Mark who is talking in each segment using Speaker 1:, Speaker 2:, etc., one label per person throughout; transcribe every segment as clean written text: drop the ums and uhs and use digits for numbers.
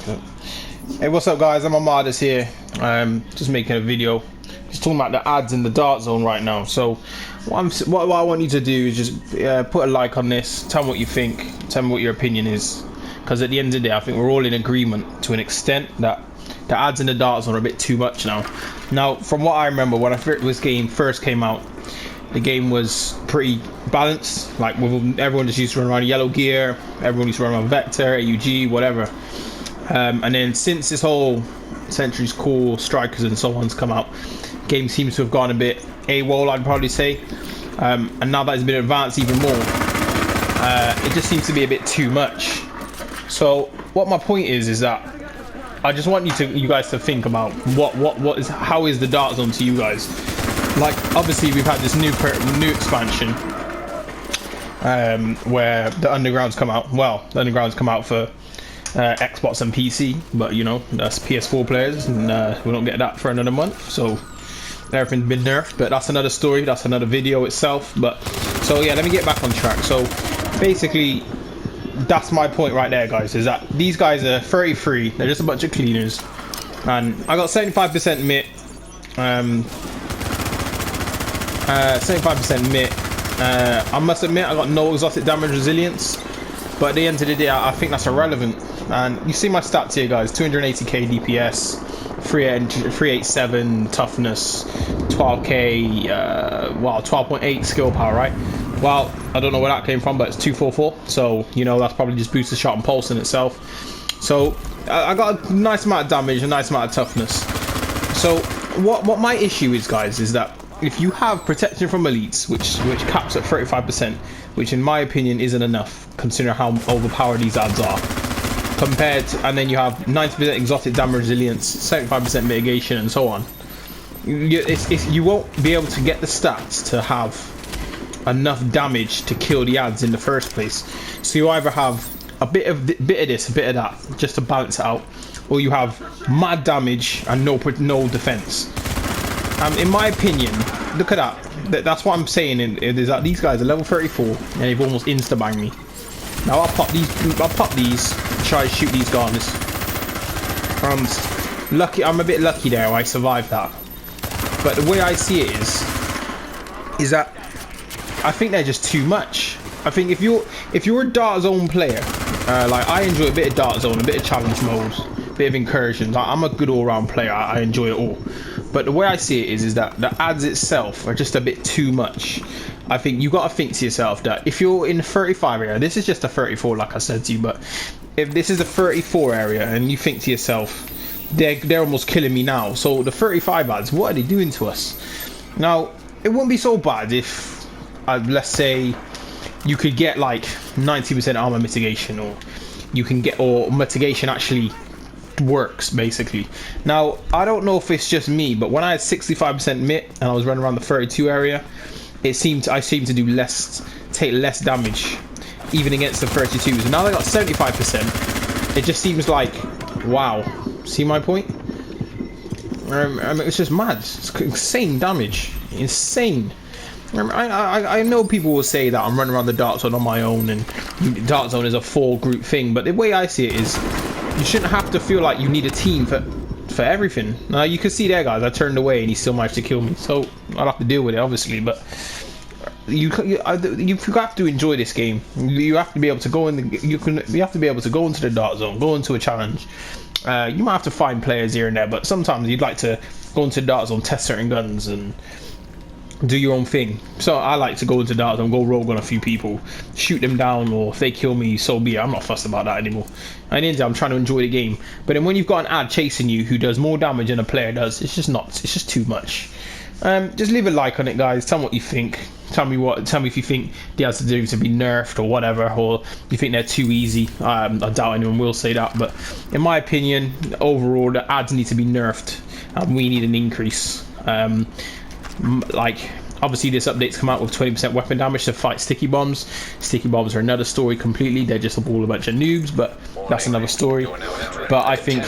Speaker 1: Hey, what's up, guys? I'm Armardus here. Just making a video, just talking about the ads in the dart zone right now. So, what I want you to do is just put a like on this. Tell me what you think. Tell me what your opinion is. Because at the end of the day, I think we're all in agreement to an extent that the ads in the dart zone are a bit too much now. Now, from what I remember, when this game first came out, the game was pretty balanced. Like, everyone just used to run around yellow gear, everyone used to run around Vector, AUG, whatever. And then since this whole Century's Core, Strikers and so on's come out, game seems to have gone a bit AWOL, I'd probably say. And now that it's been advanced even more, it just seems to be a bit too much. So what my point is that I just want you guys to think about how is the dart zone to you guys. Like, obviously we've had this new expansion where the Underground's come out. Well, the Underground's come out for Xbox and PC, but you know, that's PS4 players, and we don't get that for another month, so everything's been nerfed. But that's another story, that's another video itself. But so yeah, let me get back on track. So basically, that's my point right there, guys, is that these guys are 33, they're just a bunch of cleaners, and I got 75% MIT, 75% MIT. I must admit, I got no exotic damage resilience, but at the end of the day, I think that's irrelevant. And you see my stats here, guys: 280k DPS, 387 toughness, 12k, 12.8 skill power, right? Well, I don't know where that came from, but it's 244, so you know, that's probably just boosted shot and pulse in itself. So I got a nice amount of damage, a nice amount of toughness. So what my issue is, guys, is that if you have protection from elites, which caps at 35%, which in my opinion isn't enough considering how overpowered these ads are, compared to, and then you have 90% exotic damage resilience, 75% mitigation, and so on, you won't be able to get the stats to have enough damage to kill the ads in the first place. So you either have a bit of this, a bit of that, just to balance it out, or you have mad damage and no defense. In my opinion, look at that. That's what I'm saying. Is that these guys are level 34 and they've almost insta-banged me. Now I'll pop these, try to shoot these guys. I'm a bit lucky there. I survived that. But the way I see it is that I think they're just too much. I think if you're a dart zone player, like I enjoy a bit of dart zone, a bit of challenge modes, a bit of incursions. I'm a good all-round player. I enjoy it all. But the way I see it is that the ads itself are just a bit too much. I think you got to think to yourself that if you're in the 35 area, this is just a 34, like I said to you, but if this is a 34 area and you think to yourself, they're almost killing me now. So the 35 ads, what are they doing to us? Now, it wouldn't be so bad if, let's say, you could get like 90% armor mitigation, or you can get, or mitigation actually works basically. Now I don't know if it's just me, but when I had 65% MIT and I was running around the 32 area, I seemed to do take less damage even against the 32s. And now I got 75%. It just seems like, wow. See my point? I mean, it's just mad. It's insane damage. Insane. I know people will say that I'm running around the dart zone on my own and dart zone is a 4-group thing, but the way I see it is, you shouldn't have to feel like you need a team for everything. Now you can see there, guys, I turned away and he still managed to kill me, so I'll have to deal with it, obviously. But you have to enjoy this game. You have to be able to go in you have to be able to go into the dart zone, go into a challenge. You might have to find players here and there, but sometimes you'd like to go into the dart zone, test certain guns and do your own thing. So I like to go into dart zone, go rogue on a few people, shoot them down, or if they kill me, so be it. I'm not fussed about that anymore. And in the end, I'm trying to enjoy the game. But then when you've got an ad chasing you who does more damage than a player does, it's just too much. Just leave a like on it, guys. Tell me what you think. Tell me if you think the ads deserve to be nerfed or whatever, or you think they're too easy. I doubt anyone will say that, but in my opinion, overall, the ads need to be nerfed and we need an increase. Like, obviously this update's come out with 20% weapon damage to fight sticky bombs. Sticky bombs are another story completely. They're just a bunch of noobs, but that's another story. But I think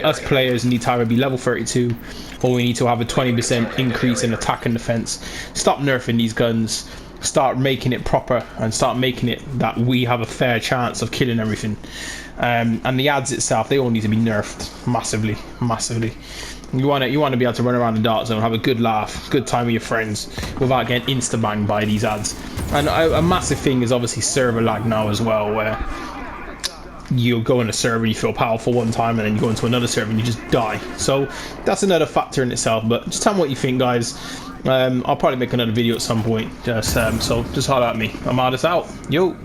Speaker 1: us players need to either be level 32, or we need to have a 20% increase in attack and defense. Stop nerfing these guns. start making it proper and start making it that we have a fair chance of killing everything. And the ads itself, they all need to be nerfed massively, massively. You want to be able to run around the dark zone, have a good laugh, good time with your friends without getting insta-banged by these ads. And a massive thing is obviously server lag now as well, where you go in a server, you feel powerful one time, and then you go into another server and you just die. So that's another factor in itself. But just tell me what you think, guys. I'll probably make another video at some point. So just holler at me. Armardus out. Yo.